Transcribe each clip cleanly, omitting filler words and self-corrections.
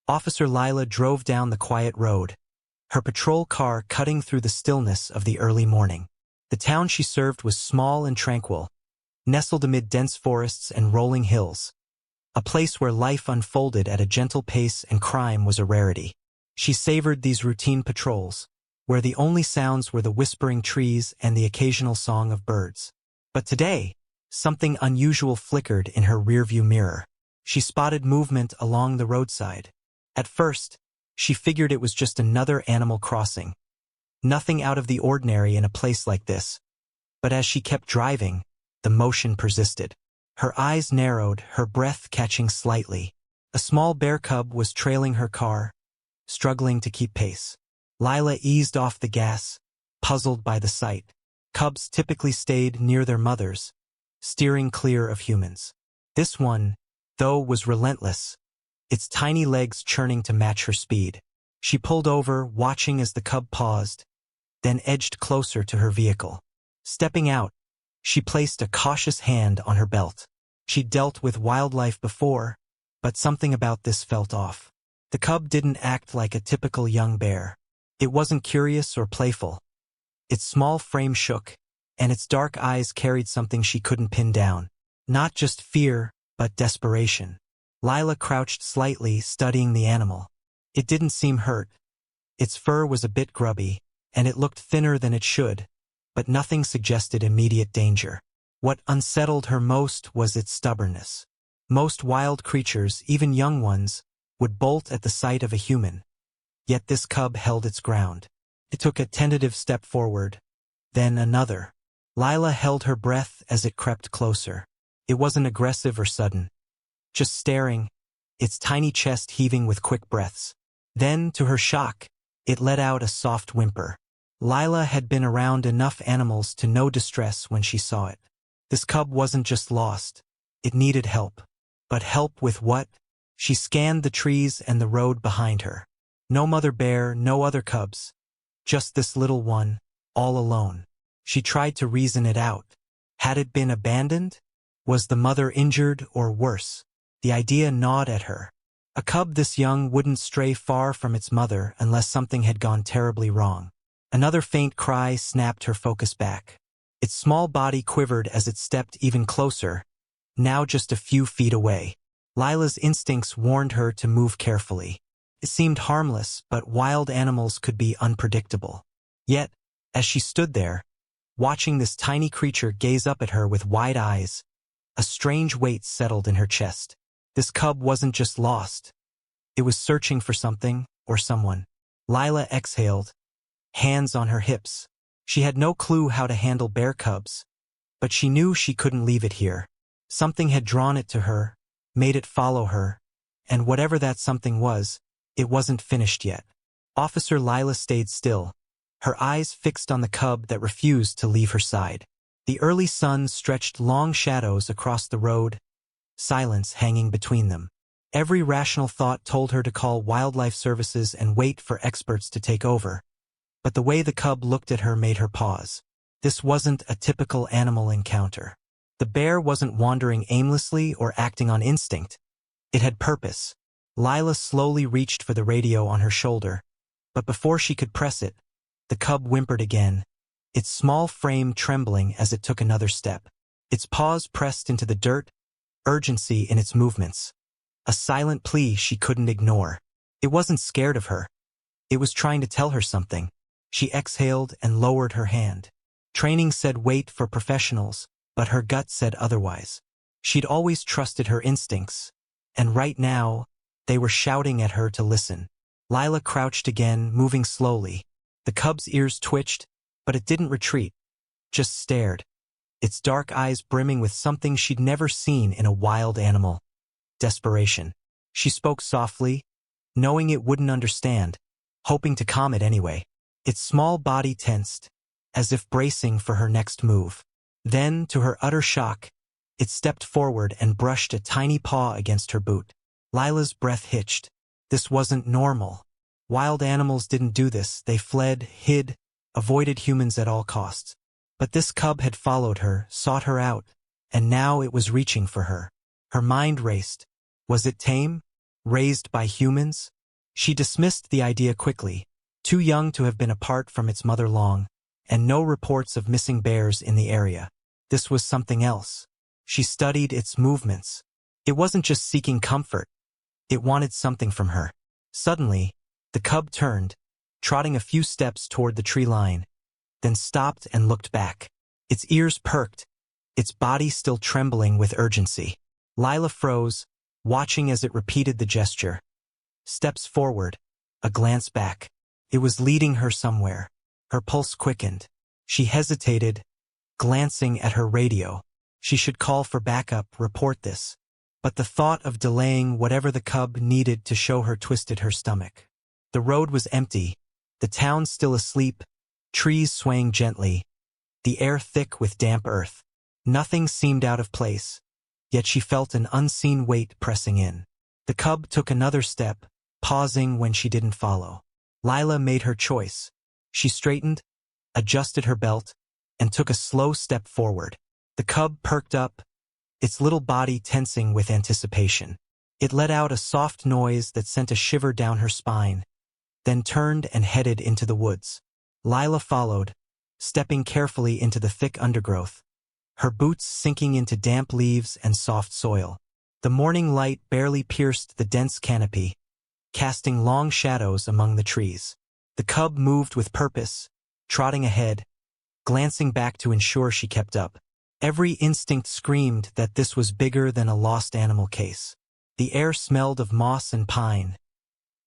Officer Lila drove down the quiet road, her patrol car cutting through the stillness of the early morning. The town she served was small and tranquil, nestled amid dense forests and rolling hills, a place where life unfolded at a gentle pace and crime was a rarity. She savored these routine patrols, where the only sounds were the whispering trees and the occasional song of birds. But today, something unusual flickered in her rearview mirror. She spotted movement along the roadside. At first, she figured it was just another animal crossing. Nothing out of the ordinary in a place like this. But as she kept driving, the motion persisted. Her eyes narrowed, her breath catching slightly. A small bear cub was trailing her car, struggling to keep pace. Lila eased off the gas, puzzled by the sight. Cubs typically stayed near their mothers, steering clear of humans. This one, though, was relentless, its tiny legs churning to match her speed. She pulled over, watching as the cub paused, then edged closer to her vehicle. Stepping out, she placed a cautious hand on her belt. She'd dealt with wildlife before, but something about this felt off. The cub didn't act like a typical young bear. It wasn't curious or playful. Its small frame shook, and its dark eyes carried something she couldn't pin down. Not just fear, but desperation. Lila crouched slightly, studying the animal. It didn't seem hurt. Its fur was a bit grubby, and it looked thinner than it should, but nothing suggested immediate danger. What unsettled her most was its stubbornness. Most wild creatures, even young ones, would bolt at the sight of a human. Yet this cub held its ground. It took a tentative step forward, then another. Lila held her breath as it crept closer. It wasn't aggressive or sudden, just staring, its tiny chest heaving with quick breaths. Then, to her shock, it let out a soft whimper. Lila had been around enough animals to know distress when she saw it. This cub wasn't just lost, it needed help. But help with what? She scanned the trees and the road behind her. No mother bear, no other cubs. Just this little one, all alone. She tried to reason it out. Had it been abandoned? Was the mother injured or worse? The idea gnawed at her. A cub this young wouldn't stray far from its mother unless something had gone terribly wrong. Another faint cry snapped her focus back. Its small body quivered as it stepped even closer, now just a few feet away. Lila's instincts warned her to move carefully. It seemed harmless, but wild animals could be unpredictable. Yet, as she stood there, watching this tiny creature gaze up at her with wide eyes, a strange weight settled in her chest. This cub wasn't just lost. It was searching for something or someone. Lila exhaled, hands on her hips. She had no clue how to handle bear cubs, but she knew she couldn't leave it here. Something had drawn it to her, made it follow her, and whatever that something was, it wasn't finished yet. Officer Lila stayed still, her eyes fixed on the cub that refused to leave her side. The early sun stretched long shadows across the road, silence hanging between them. Every rational thought told her to call wildlife services and wait for experts to take over. But the way the cub looked at her made her pause. This wasn't a typical animal encounter. The bear wasn't wandering aimlessly or acting on instinct. It had purpose. Lila slowly reached for the radio on her shoulder, but before she could press it, the cub whimpered again, its small frame trembling as it took another step. Its paws pressed into the dirt, urgency in its movements. A silent plea she couldn't ignore. It wasn't scared of her. It was trying to tell her something. She exhaled and lowered her hand. Training said wait for professionals, but her gut said otherwise. She'd always trusted her instincts, and right now, they were shouting at her to listen. Lila crouched again, moving slowly. The cub's ears twitched, but it didn't retreat, just stared, its dark eyes brimming with something she'd never seen in a wild animal. Desperation. She spoke softly, knowing it wouldn't understand, hoping to calm it anyway. Its small body tensed, as if bracing for her next move. Then, to her utter shock, it stepped forward and brushed a tiny paw against her boot. Lila's breath hitched. This wasn't normal. Wild animals didn't do this. They fled, hid, avoided humans at all costs. But this cub had followed her, sought her out, and now it was reaching for her. Her mind raced. Was it tame? Raised by humans? She dismissed the idea quickly, too young to have been apart from its mother long, and no reports of missing bears in the area. This was something else. She studied its movements. It wasn't just seeking comfort. It wanted something from her. Suddenly, the cub turned, trotting a few steps toward the tree line, then stopped and looked back. Its ears perked, its body still trembling with urgency. Lila froze, watching as it repeated the gesture. Steps forward, a glance back. It was leading her somewhere. Her pulse quickened. She hesitated, glancing at her radio. She should call for backup, report this. But the thought of delaying whatever the cub needed to show her twisted her stomach. The road was empty, the town still asleep, trees swaying gently, the air thick with damp earth. Nothing seemed out of place, yet she felt an unseen weight pressing in. The cub took another step, pausing when she didn't follow. Lila made her choice. She straightened, adjusted her belt, and took a slow step forward. The cub perked up, its little body tensing with anticipation. It let out a soft noise that sent a shiver down her spine, then turned and headed into the woods. Lila followed, stepping carefully into the thick undergrowth, her boots sinking into damp leaves and soft soil. The morning light barely pierced the dense canopy, casting long shadows among the trees. The cub moved with purpose, trotting ahead, glancing back to ensure she kept up. Every instinct screamed that this was bigger than a lost animal case. The air smelled of moss and pine.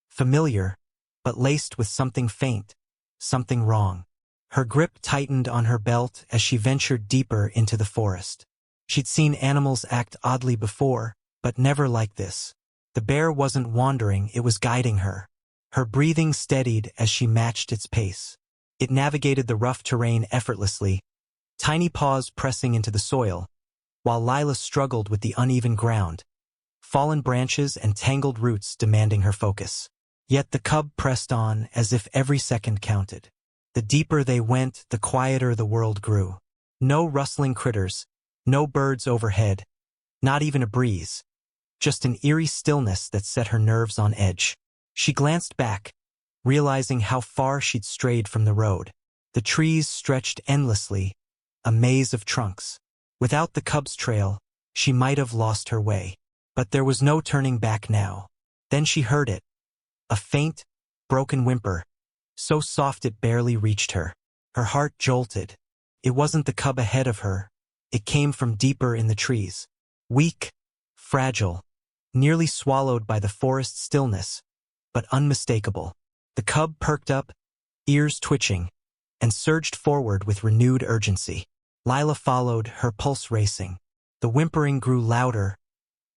Familiar, but laced with something faint, something wrong. Her grip tightened on her belt as she ventured deeper into the forest. She'd seen animals act oddly before, but never like this. The bear wasn't wandering, it was guiding her. Her breathing steadied as she matched its pace. It navigated the rough terrain effortlessly, tiny paws pressing into the soil, while Lila struggled with the uneven ground, fallen branches and tangled roots demanding her focus. Yet the cub pressed on as if every second counted. The deeper they went, the quieter the world grew. No rustling critters, no birds overhead, not even a breeze. Just an eerie stillness that set her nerves on edge. She glanced back, realizing how far she'd strayed from the road. The trees stretched endlessly, a maze of trunks. Without the cub's trail, she might have lost her way. But there was no turning back now. Then she heard it. A faint, broken whimper, so soft it barely reached her. Her heart jolted. It wasn't the cub ahead of her. It came from deeper in the trees. Weak, fragile, nearly swallowed by the forest stillness, but unmistakable. The cub perked up, ears twitching, and surged forward with renewed urgency. Lila followed, her pulse racing. The whimpering grew louder,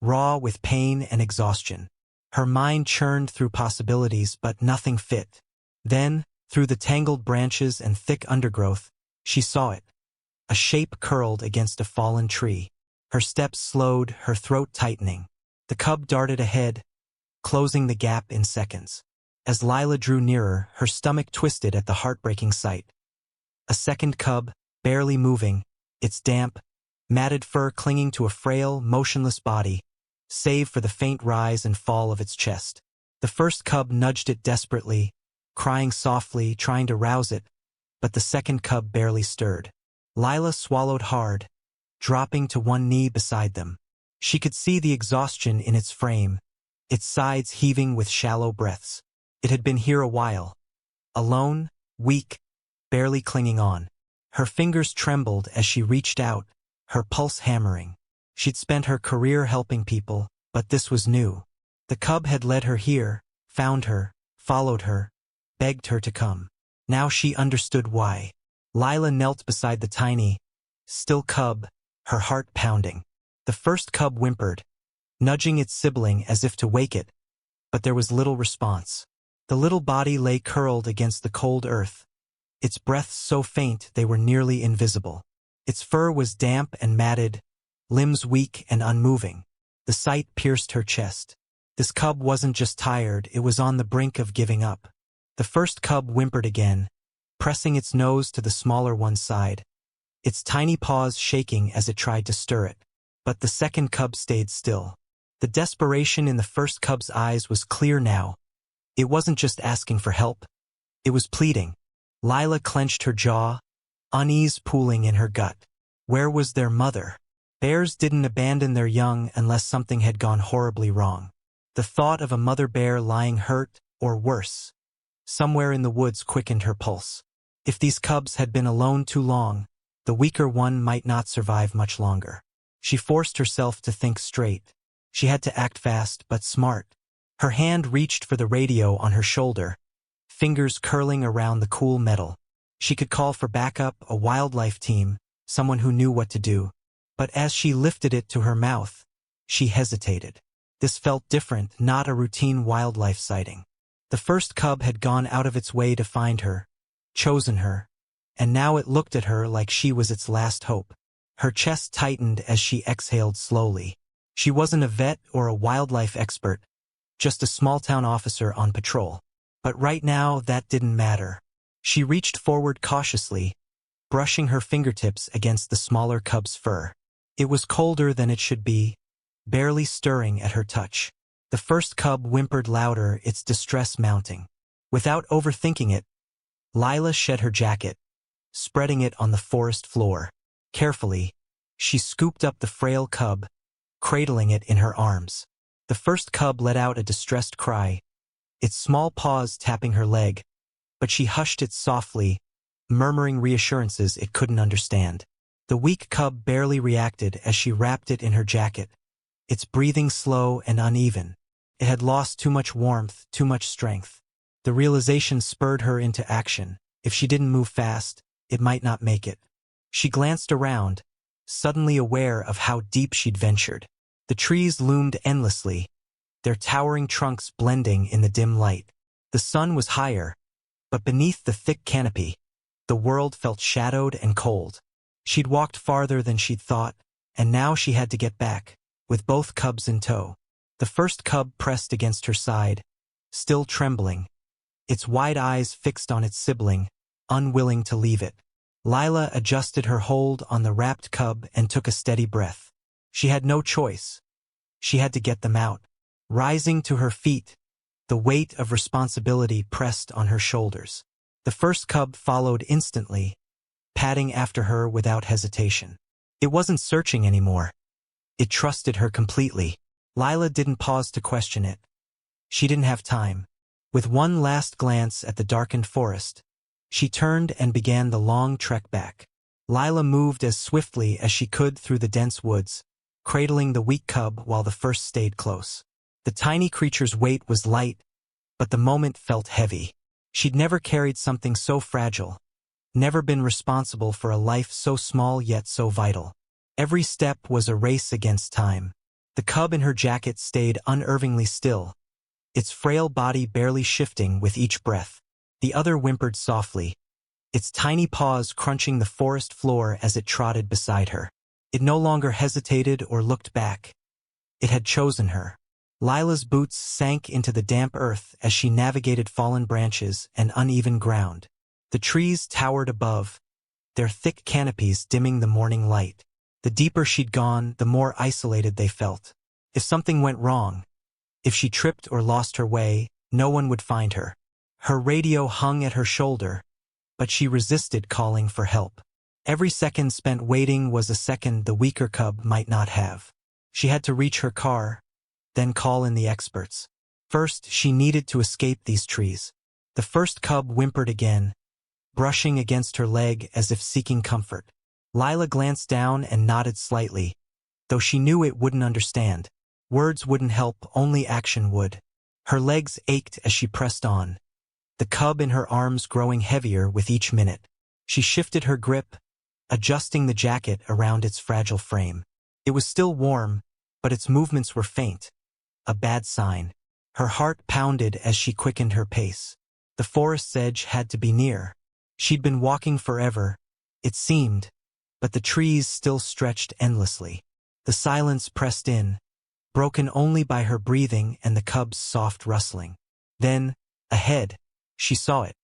raw with pain and exhaustion. Her mind churned through possibilities, but nothing fit. Then, through the tangled branches and thick undergrowth, she saw it. A shape curled against a fallen tree. Her steps slowed, her throat tightening. The cub darted ahead, closing the gap in seconds. As Lila drew nearer, her stomach twisted at the heartbreaking sight. A second cub, barely moving, its damp, matted fur clinging to a frail, motionless body, save for the faint rise and fall of its chest. The first cub nudged it desperately, crying softly, trying to rouse it, but the second cub barely stirred. Lila swallowed hard, dropping to one knee beside them. She could see the exhaustion in its frame, its sides heaving with shallow breaths. It had been here a while. Alone, weak, barely clinging on. Her fingers trembled as she reached out, her pulse hammering. She'd spent her career helping people, but this was new. The cub had led her here, found her, followed her, begged her to come. Now she understood why. Lila knelt beside the tiny, still cub, her heart pounding. The first cub whimpered, nudging its sibling as if to wake it, but there was little response. The little body lay curled against the cold earth, its breaths so faint they were nearly invisible. Its fur was damp and matted, limbs weak and unmoving. The sight pierced her chest. This cub wasn't just tired, it was on the brink of giving up. The first cub whimpered again, pressing its nose to the smaller one's side, its tiny paws shaking as it tried to stir it. But the second cub stayed still. The desperation in the first cub's eyes was clear now. It wasn't just asking for help. It was pleading. Lila clenched her jaw, unease pooling in her gut. Where was their mother? Bears didn't abandon their young unless something had gone horribly wrong. The thought of a mother bear lying hurt, or worse, somewhere in the woods quickened her pulse. If these cubs had been alone too long, the weaker one might not survive much longer. She forced herself to think straight. She had to act fast but smart. Her hand reached for the radio on her shoulder, fingers curling around the cool metal. She could call for backup, a wildlife team, someone who knew what to do. But as she lifted it to her mouth, she hesitated. This felt different, not a routine wildlife sighting. The first cub had gone out of its way to find her, chosen her, and now it looked at her like she was its last hope. Her chest tightened as she exhaled slowly. She wasn't a vet or a wildlife expert, just a small-town officer on patrol. But right now, that didn't matter. She reached forward cautiously, brushing her fingertips against the smaller cub's fur. It was colder than it should be, barely stirring at her touch. The first cub whimpered louder, its distress mounting. Without overthinking it, Lila shed her jacket, spreading it on the forest floor. Carefully, she scooped up the frail cub, cradling it in her arms. The first cub let out a distressed cry, its small paws tapping her leg, but she hushed it softly, murmuring reassurances it couldn't understand. The weak cub barely reacted as she wrapped it in her jacket, its breathing slow and uneven. It had lost too much warmth, too much strength. The realization spurred her into action. If she didn't move fast, it might not make it. She glanced around, suddenly aware of how deep she'd ventured. The trees loomed endlessly, their towering trunks blending in the dim light. The sun was higher, but beneath the thick canopy, the world felt shadowed and cold. She'd walked farther than she'd thought, and now she had to get back, with both cubs in tow. The first cub pressed against her side, still trembling, its wide eyes fixed on its sibling, unwilling to leave it. Lila adjusted her hold on the wrapped cub and took a steady breath. She had no choice. She had to get them out. Rising to her feet, the weight of responsibility pressed on her shoulders. The first cub followed instantly, padding after her without hesitation. It wasn't searching anymore. It trusted her completely. Lila didn't pause to question it. She didn't have time. With one last glance at the darkened forest, she turned and began the long trek back. Lila moved as swiftly as she could through the dense woods, cradling the weak cub while the first stayed close. The tiny creature's weight was light, but the moment felt heavy. She'd never carried something so fragile, never been responsible for a life so small yet so vital. Every step was a race against time. The cub in her jacket stayed unervingly still, its frail body barely shifting with each breath. The other whimpered softly, its tiny paws crunching the forest floor as it trotted beside her. It no longer hesitated or looked back. It had chosen her. Lila's boots sank into the damp earth as she navigated fallen branches and uneven ground. The trees towered above, their thick canopies dimming the morning light. The deeper she'd gone, the more isolated they felt. If something went wrong, if she tripped or lost her way, no one would find her. Her radio hung at her shoulder, but she resisted calling for help. Every second spent waiting was a second the weaker cub might not have. She had to reach her car, then call in the experts. First, she needed to escape these trees. The first cub whimpered again, brushing against her leg as if seeking comfort. Lila glanced down and nodded slightly, though she knew it wouldn't understand. Words wouldn't help, only action would. Her legs ached as she pressed on, the cub in her arms growing heavier with each minute. She shifted her grip, adjusting the jacket around its fragile frame. It was still warm, but its movements were faint, a bad sign. Her heart pounded as she quickened her pace. The forest's edge had to be near. She'd been walking forever, it seemed, but the trees still stretched endlessly. The silence pressed in, broken only by her breathing and the cub's soft rustling. Then, ahead, she saw it.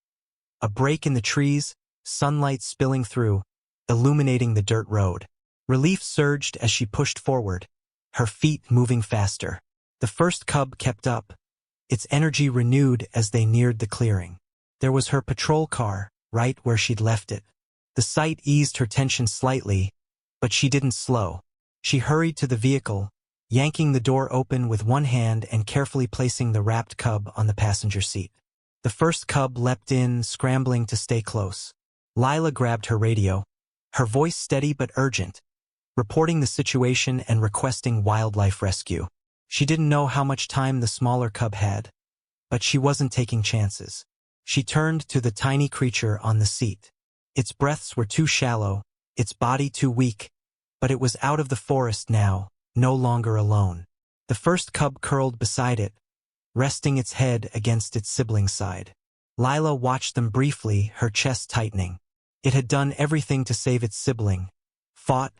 A break in the trees, sunlight spilling through, illuminating the dirt road. Relief surged as she pushed forward, her feet moving faster. The first cub kept up, its energy renewed as they neared the clearing. There was her patrol car, right where she'd left it. The sight eased her tension slightly, but she didn't slow. She hurried to the vehicle, yanking the door open with one hand and carefully placing the wrapped cub on the passenger seat. The first cub leapt in, scrambling to stay close. Lila grabbed her radio, her voice steady but urgent, reporting the situation and requesting wildlife rescue. She didn't know how much time the smaller cub had, but she wasn't taking chances. She turned to the tiny creature on the seat. Its breaths were too shallow, its body too weak, but it was out of the forest now, no longer alone. The first cub curled beside it, resting its head against its sibling's side. Lila watched them briefly, her chest tightening. It had done everything to save its sibling, fought,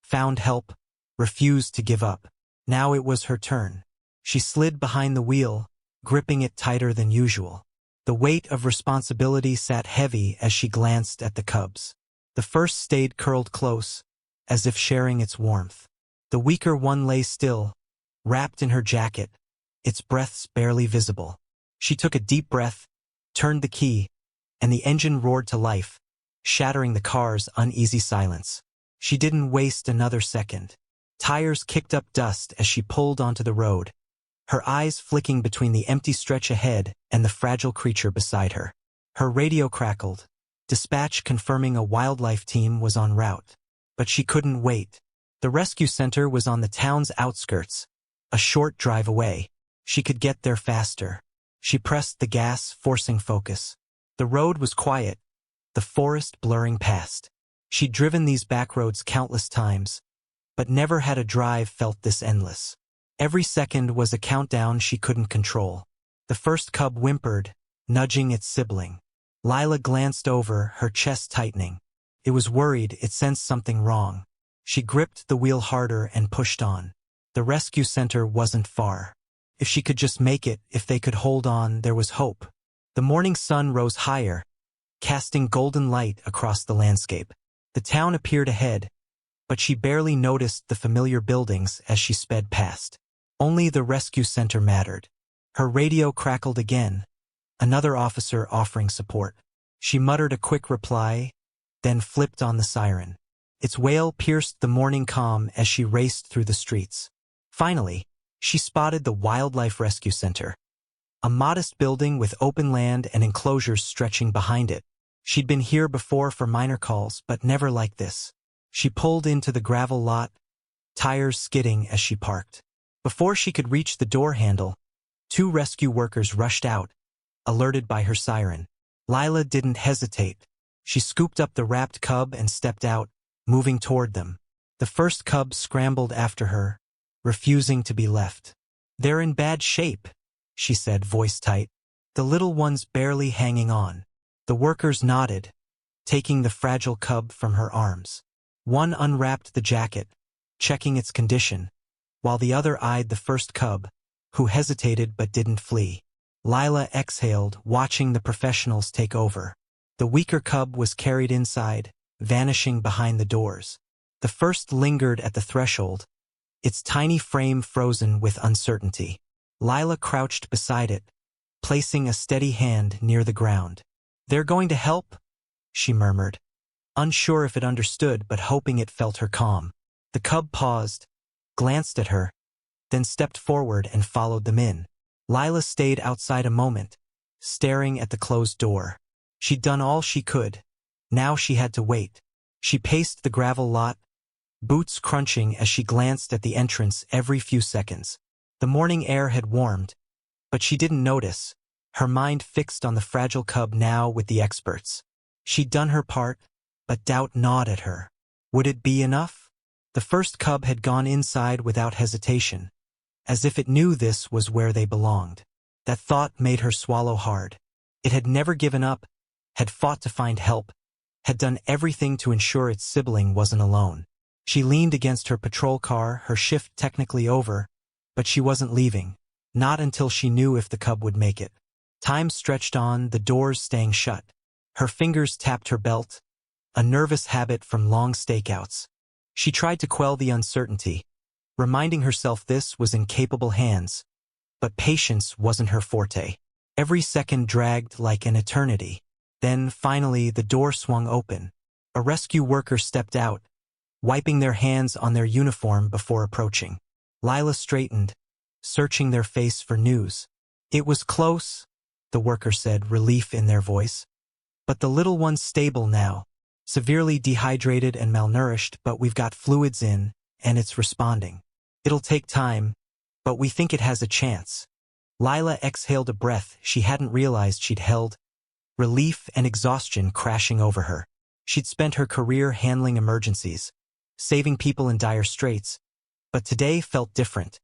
found help, refused to give up. Now it was her turn. She slid behind the wheel, gripping it tighter than usual. The weight of responsibility sat heavy as she glanced at the cubs. The first stayed curled close, as if sharing its warmth. The weaker one lay still, wrapped in her jacket, its breaths barely visible. She took a deep breath, turned the key, and the engine roared to life, shattering the car's uneasy silence. She didn't waste another second. Tires kicked up dust as she pulled onto the road, her eyes flicking between the empty stretch ahead and the fragile creature beside her. Her radio crackled, dispatch confirming a wildlife team was en route. But she couldn't wait. The rescue center was on the town's outskirts, a short drive away. She could get there faster. She pressed the gas, forcing focus. The road was quiet, the forest blurring past. She'd driven these back roads countless times, but never had a drive felt this endless. Every second was a countdown she couldn't control. The first cub whimpered, nudging its sibling. Lila glanced over, her chest tightening. It was worried, it sensed something wrong. She gripped the wheel harder and pushed on. The rescue center wasn't far. If she could just make it, if they could hold on, there was hope. The morning sun rose higher, casting golden light across the landscape. The town appeared ahead, but she barely noticed the familiar buildings as she sped past. Only the rescue center mattered. Her radio crackled again, another officer offering support. She muttered a quick reply, then flipped on the siren. Its wail pierced the morning calm as she raced through the streets. Finally, she spotted the Wildlife Rescue Center, a modest building with open land and enclosures stretching behind it. She'd been here before for minor calls, but never like this. She pulled into the gravel lot, tires skidding as she parked. Before she could reach the door handle, two rescue workers rushed out, alerted by her siren. Lila didn't hesitate. She scooped up the wrapped cub and stepped out, moving toward them. The first cub scrambled after her, refusing to be left. "They're in bad shape," she said, voice tight. "The little one's barely hanging on." The workers nodded, taking the fragile cub from her arms. One unwrapped the jacket, checking its condition, while the other eyed the first cub, who hesitated but didn't flee. Lila exhaled, watching the professionals take over. The weaker cub was carried inside, vanishing behind the doors. The first lingered at the threshold, its tiny frame frozen with uncertainty. Lila crouched beside it, placing a steady hand near the ground. "They're going to help?" she murmured, unsure if it understood but hoping it felt her calm. The cub paused, glanced at her, then stepped forward and followed them in. Lila stayed outside a moment, staring at the closed door. She'd done all she could. Now she had to wait. She paced the gravel lot, boots crunching as she glanced at the entrance every few seconds. The morning air had warmed, but she didn't notice, her mind fixed on the fragile cub now with the experts. She'd done her part, but doubt gnawed at her. Would it be enough? The first cub had gone inside without hesitation, as if it knew this was where they belonged. That thought made her swallow hard. It had never given up, had fought to find help, had done everything to ensure its sibling wasn't alone. She leaned against her patrol car, her shift technically over, but she wasn't leaving, not until she knew if the cub would make it. Time stretched on, the doors staying shut. Her fingers tapped her belt, a nervous habit from long stakeouts. She tried to quell the uncertainty, reminding herself this was in capable hands. But patience wasn't her forte. Every second dragged like an eternity. Then, finally, the door swung open. A rescue worker stepped out, wiping their hands on their uniform before approaching. Lila straightened, searching their face for news. "It was close," the worker said, relief in their voice. "But the little one's stable now. Severely dehydrated and malnourished, but we've got fluids in, and it's responding. It'll take time, but we think it has a chance." Lila exhaled a breath she hadn't realized she'd held, relief and exhaustion crashing over her. She'd spent her career handling emergencies, saving people in dire straits, but today felt different.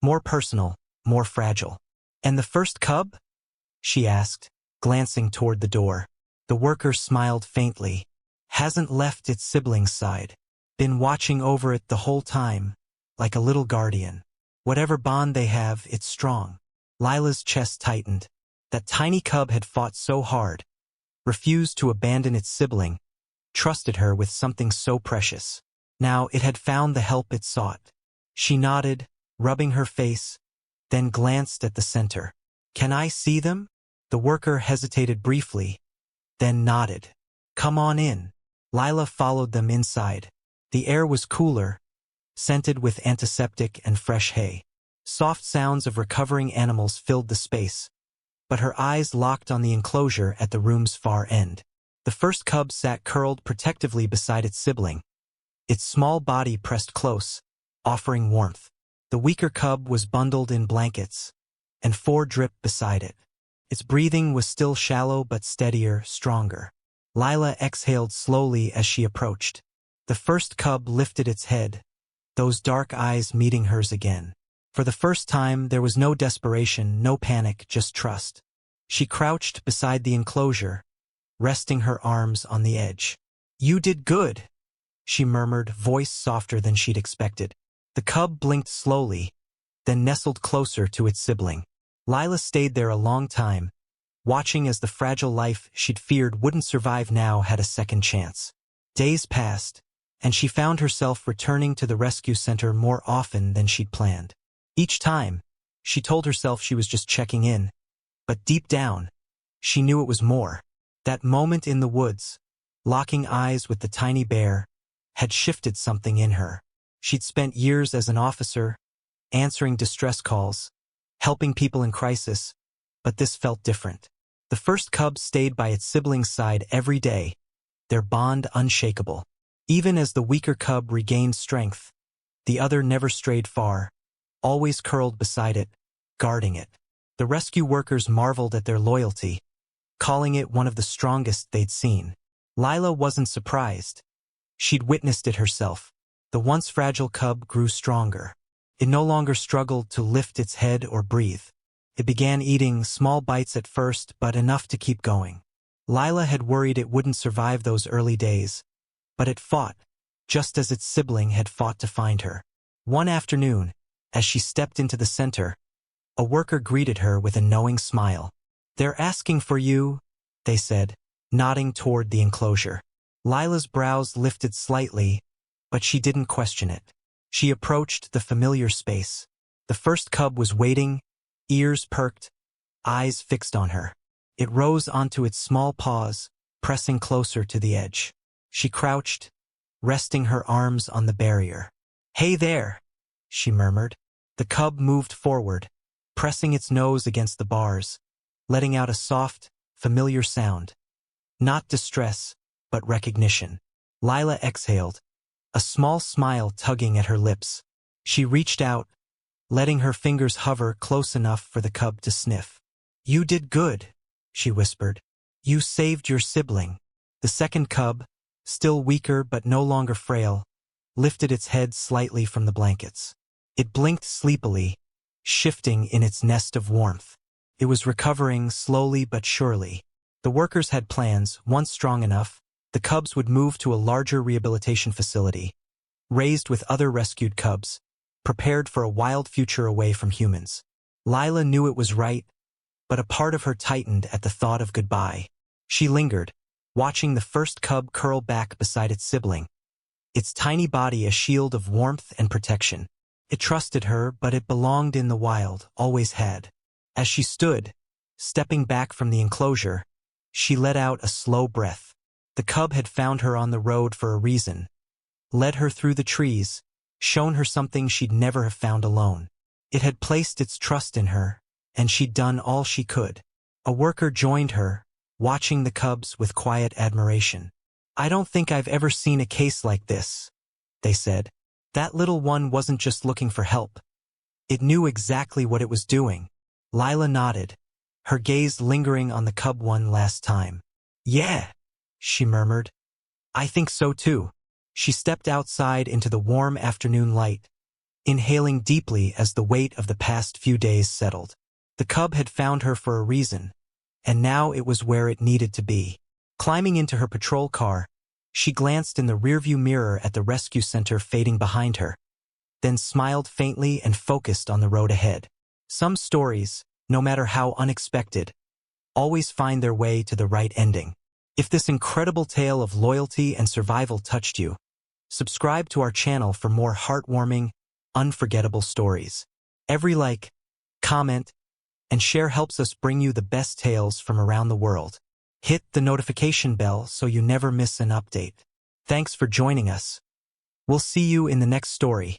More personal, more fragile. "And the first cub?" she asked, glancing toward the door. The worker smiled faintly. "Hasn't left its sibling's side. Been watching over it the whole time, like a little guardian. Whatever bond they have, it's strong." Lila's chest tightened. That tiny cub had fought so hard, refused to abandon its sibling, trusted her with something so precious. Now it had found the help it sought. She nodded, rubbing her face, then glanced at the center. "Can I see them?" The worker hesitated briefly, then nodded. "Come on in." Lila followed them inside. The air was cooler, scented with antiseptic and fresh hay. Soft sounds of recovering animals filled the space, but her eyes locked on the enclosure at the room's far end. The first cub sat curled protectively beside its sibling, its small body pressed close, offering warmth. The weaker cub was bundled in blankets, and 4 dripped beside it. Its breathing was still shallow but steadier, stronger. Lila exhaled slowly as she approached. The first cub lifted its head, those dark eyes meeting hers again. For the first time, there was no desperation, no panic, just trust. She crouched beside the enclosure, resting her arms on the edge. "You did good," she murmured, voice softer than she'd expected. The cub blinked slowly, then nestled closer to its sibling. Lila stayed there a long time, watching as the fragile life she'd feared wouldn't survive now had a second chance. Days passed, and she found herself returning to the rescue center more often than she'd planned. Each time, she told herself she was just checking in, but deep down, she knew it was more. That moment in the woods, locking eyes with the tiny bear, had shifted something in her. She'd spent years as an officer, answering distress calls, helping people in crisis, but this felt different. The first cub stayed by its sibling's side every day, their bond unshakable. Even as the weaker cub regained strength, the other never strayed far, always curled beside it, guarding it. The rescue workers marveled at their loyalty, calling it one of the strongest they'd seen. Lila wasn't surprised. She'd witnessed it herself. The once fragile cub grew stronger. It no longer struggled to lift its head or breathe. It began eating small bites at first, but enough to keep going. Lila had worried it wouldn't survive those early days, but it fought, just as its sibling had fought to find her. One afternoon, as she stepped into the center, a worker greeted her with a knowing smile. "They're asking for you," they said, nodding toward the enclosure. Lila's brows lifted slightly, but she didn't question it. She approached the familiar space. The first cub was waiting, ears perked, eyes fixed on her. It rose onto its small paws, pressing closer to the edge. She crouched, resting her arms on the barrier. "Hey there," she murmured. The cub moved forward, pressing its nose against the bars, letting out a soft, familiar sound. Not distress, but recognition. Lila exhaled, a small smile tugging at her lips. She reached out, letting her fingers hover close enough for the cub to sniff. "You did good," she whispered. "You saved your sibling." The second cub, still weaker but no longer frail, lifted its head slightly from the blankets. It blinked sleepily, shifting in its nest of warmth. It was recovering slowly but surely. The workers had plans. Once strong enough, the cubs would move to a larger rehabilitation facility, raised with other rescued cubs, prepared for a wild future away from humans. Lila knew it was right, but a part of her tightened at the thought of goodbye. She lingered, watching the first cub curl back beside its sibling, its tiny body a shield of warmth and protection. It trusted her, but it belonged in the wild, always had. As she stood, stepping back from the enclosure, she let out a slow breath. The cub had found her on the road for a reason, led her through the trees, shown her something she'd never have found alone. It had placed its trust in her, and she'd done all she could. A worker joined her, watching the cubs with quiet admiration. "I don't think I've ever seen a case like this," they said. "That little one wasn't just looking for help. It knew exactly what it was doing." Lila nodded, her gaze lingering on the cub one last time. "Yeah," she murmured. "I think so too." She stepped outside into the warm afternoon light, inhaling deeply as the weight of the past few days settled. The cub had found her for a reason, and now it was where it needed to be. Climbing into her patrol car, she glanced in the rearview mirror at the rescue center fading behind her, then smiled faintly and focused on the road ahead. Some stories, no matter how unexpected, always find their way to the right ending. If this incredible tale of loyalty and survival touched you, subscribe to our channel for more heartwarming, unforgettable stories. Every like, comment, and share helps us bring you the best tales from around the world. Hit the notification bell so you never miss an update. Thanks for joining us. We'll see you in the next story.